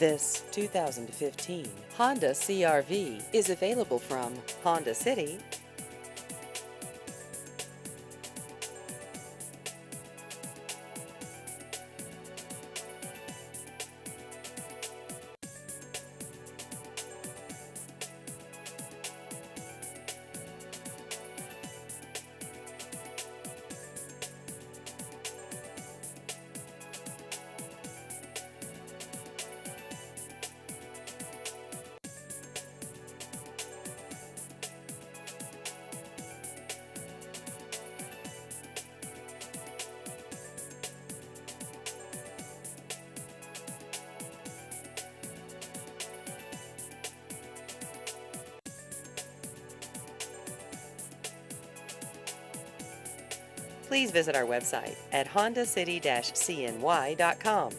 This 2015 Honda CR-V is available from Honda City. Please visit our website at hondacity-cny.com.